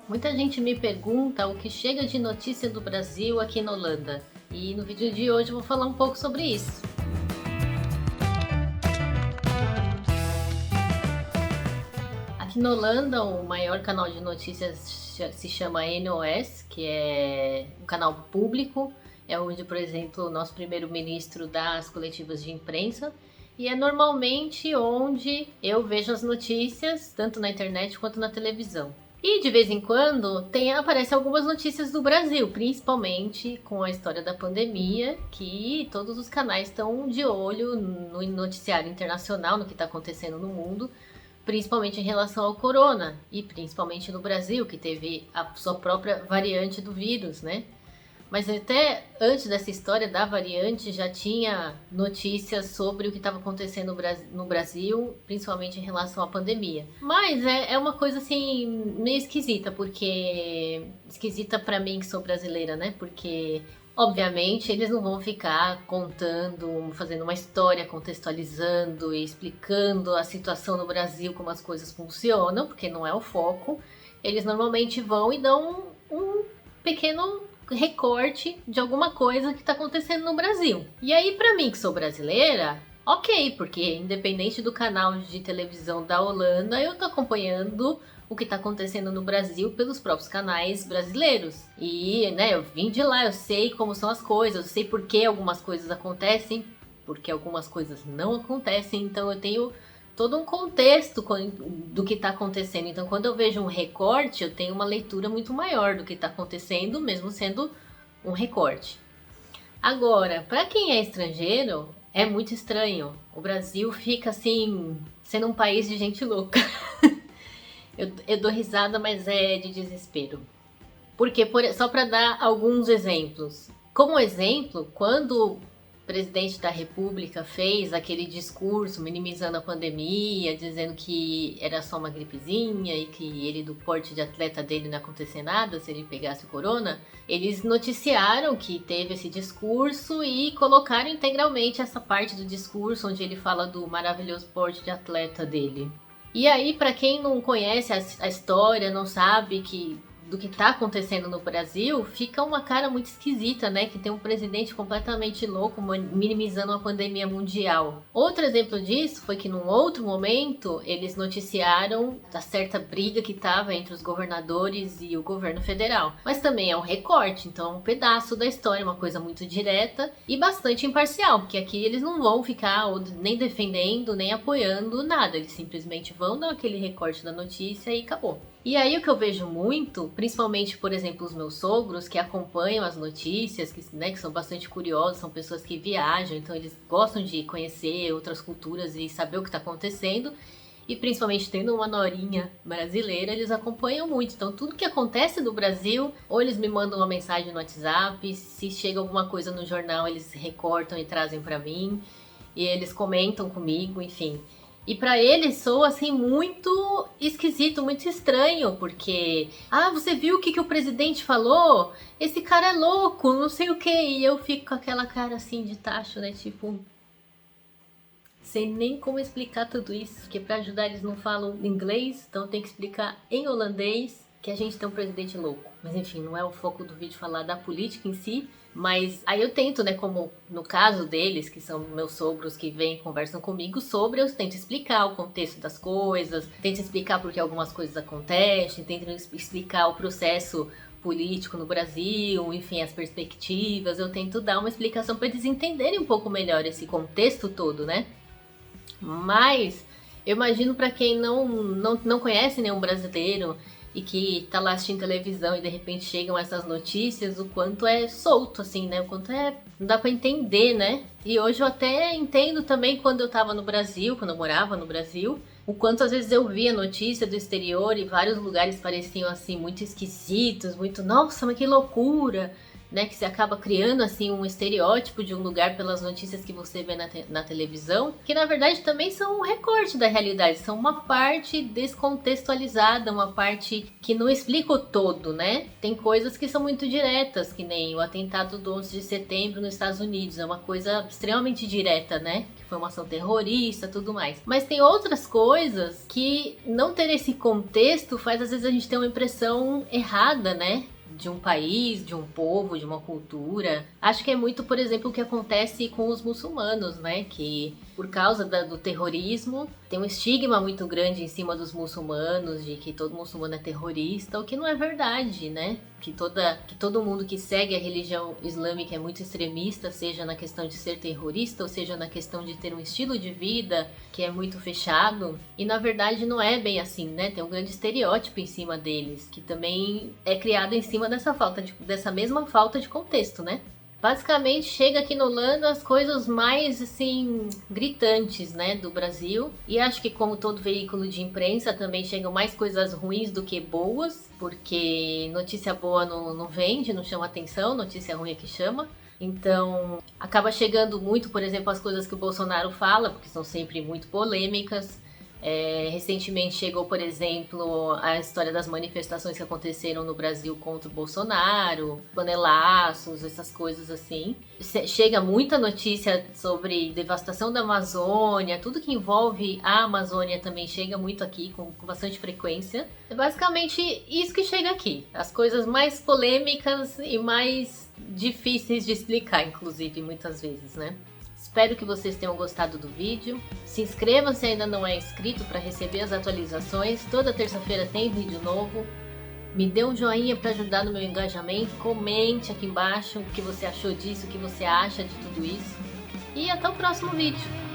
Muita gente me pergunta o que chega de notícia do Brasil aqui na Holanda. E no vídeo de hoje eu vou falar um pouco sobre isso. Aqui na Holanda, o maior canal de notícias se chama NOS, que é um canal público. É onde, por exemplo, o nosso primeiro-ministro dá as coletivas de imprensa. E é normalmente onde eu vejo as notícias, tanto na internet quanto na televisão. E de vez em quando aparecem algumas notícias do Brasil, principalmente com a história da pandemia, que todos os canais estão de olho no noticiário internacional, no que está acontecendo no mundo, principalmente em relação ao corona, e principalmente no Brasil, que teve a sua própria variante do vírus, né? Mas até antes dessa história da variante já tinha notícias sobre o que estava acontecendo no Brasil, principalmente em relação à pandemia. Mas é uma coisa assim meio esquisita, porque esquisita para mim que sou brasileira, né? Porque obviamente eles não vão ficar contando, fazendo uma história, contextualizando e explicando a situação no Brasil, como as coisas funcionam, porque não é o foco. Eles normalmente vão e dão um pequeno recorte de alguma coisa que está acontecendo no Brasil. E aí, para mim que sou brasileira, ok, porque independente do canal de televisão da Holanda, eu tô acompanhando o que está acontecendo no Brasil pelos próprios canais brasileiros. E, né, eu vim de lá, eu sei como são as coisas, eu sei por que algumas coisas acontecem, porque algumas coisas não acontecem, então eu tenho todo um contexto do que está acontecendo. Então, quando eu vejo um recorte, eu tenho uma leitura muito maior do que está acontecendo, mesmo sendo um recorte. Agora, para quem é estrangeiro, é muito estranho. O Brasil fica assim, sendo um país de gente louca. eu dou risada, mas é de desespero. Porque, só para dar alguns exemplos. Como exemplo, quando o presidente da República fez aquele discurso minimizando a pandemia, dizendo que era só uma gripezinha e que ele, do porte de atleta dele, não ia acontecer nada se ele pegasse o corona, eles noticiaram que teve esse discurso e colocaram integralmente essa parte do discurso onde ele fala do maravilhoso porte de atleta dele. E aí, para quem não conhece a história, não sabe do que está acontecendo no Brasil, fica uma cara muito esquisita, né? Que tem um presidente completamente louco minimizando uma pandemia mundial. Outro exemplo disso foi que num outro momento eles noticiaram a certa briga que estava entre os governadores e o governo federal. Mas também é um recorte, então é um pedaço da história, uma coisa muito direta e bastante imparcial, porque aqui eles não vão ficar nem defendendo, nem apoiando nada. Eles simplesmente vão dar aquele recorte da notícia e acabou. E aí o que eu vejo muito, principalmente, por exemplo, os meus sogros que acompanham as notícias, que são bastante curiosos, são pessoas que viajam, então eles gostam de conhecer outras culturas e saber o que está acontecendo. E principalmente tendo uma norinha brasileira, eles acompanham muito. Então tudo que acontece no Brasil, ou eles me mandam uma mensagem no WhatsApp, se chega alguma coisa no jornal, eles recortam e trazem para mim. E eles comentam comigo, enfim. E pra ele soa assim muito esquisito, muito estranho, porque você viu o que o presidente falou? Esse cara é louco, não sei o que. E eu fico com aquela cara assim de tacho, né? Tipo, sem nem como explicar tudo isso, porque pra ajudar eles não falam inglês, então tem que explicar em holandês que a gente tem um presidente louco. Mas enfim, não é o foco do vídeo falar da política em si. Mas aí eu tento, né, como no caso deles, que são meus sogros que vêm e conversam comigo sobre, eu tento explicar o contexto das coisas, tento explicar por que algumas coisas acontecem, tento explicar o processo político no Brasil, enfim, as perspectivas, eu tento dar uma explicação para eles entenderem um pouco melhor esse contexto todo, né? Mas eu imagino para quem não conhece nenhum brasileiro e que tá lá assistindo televisão e de repente chegam essas notícias, o quanto é solto, assim, né? O quanto não dá pra entender, né? E hoje eu até entendo também quando eu tava no Brasil, quando eu morava no Brasil, o quanto às vezes eu via notícia do exterior e vários lugares pareciam, assim, muito esquisitos, muito, nossa, mas que loucura! né, que se acaba criando assim um estereótipo de um lugar pelas notícias que você vê na televisão, que na verdade também são um recorte da realidade, são uma parte descontextualizada, uma parte que não explica o todo, né? Tem coisas que são muito diretas, que nem o atentado do 11 de setembro nos Estados Unidos, é uma coisa extremamente direta, né? Que foi uma ação terrorista, tudo mais. Mas tem outras coisas que não ter esse contexto faz às vezes a gente ter uma impressão errada, né? De um país, de um povo, de uma cultura. Acho que é muito, por exemplo, o que acontece com os muçulmanos, né? Que por causa do terrorismo, tem um estigma muito grande em cima dos muçulmanos, de que todo muçulmano é terrorista, o que não é verdade, né? Que todo mundo que segue a religião islâmica é muito extremista, seja na questão de ser terrorista, ou seja na questão de ter um estilo de vida que é muito fechado. E na verdade não é bem assim, né? Tem um grande estereótipo em cima deles, que também é criado em cima dessa mesma falta de contexto, né? Basicamente, chega aqui na Holanda as coisas mais, assim, gritantes, né, do Brasil. E acho que como todo veículo de imprensa, também chegam mais coisas ruins do que boas. Porque notícia boa não vende, não chama atenção, notícia ruim é que chama. Então, acaba chegando muito, por exemplo, as coisas que o Bolsonaro fala, porque são sempre muito polêmicas. Recentemente chegou, por exemplo, a história das manifestações que aconteceram no Brasil contra o Bolsonaro, panelaços, essas coisas assim. Chega muita notícia sobre devastação da Amazônia, tudo que envolve a Amazônia também chega muito aqui, com bastante frequência. É basicamente isso que chega aqui, as coisas mais polêmicas e mais difíceis de explicar, inclusive, muitas vezes, né? Espero que vocês tenham gostado do vídeo. Se inscreva se ainda não é inscrito para receber as atualizações. Toda terça-feira tem vídeo novo. Me dê um joinha para ajudar no meu engajamento. Comente aqui embaixo o que você achou disso, o que você acha de tudo isso. E até o próximo vídeo.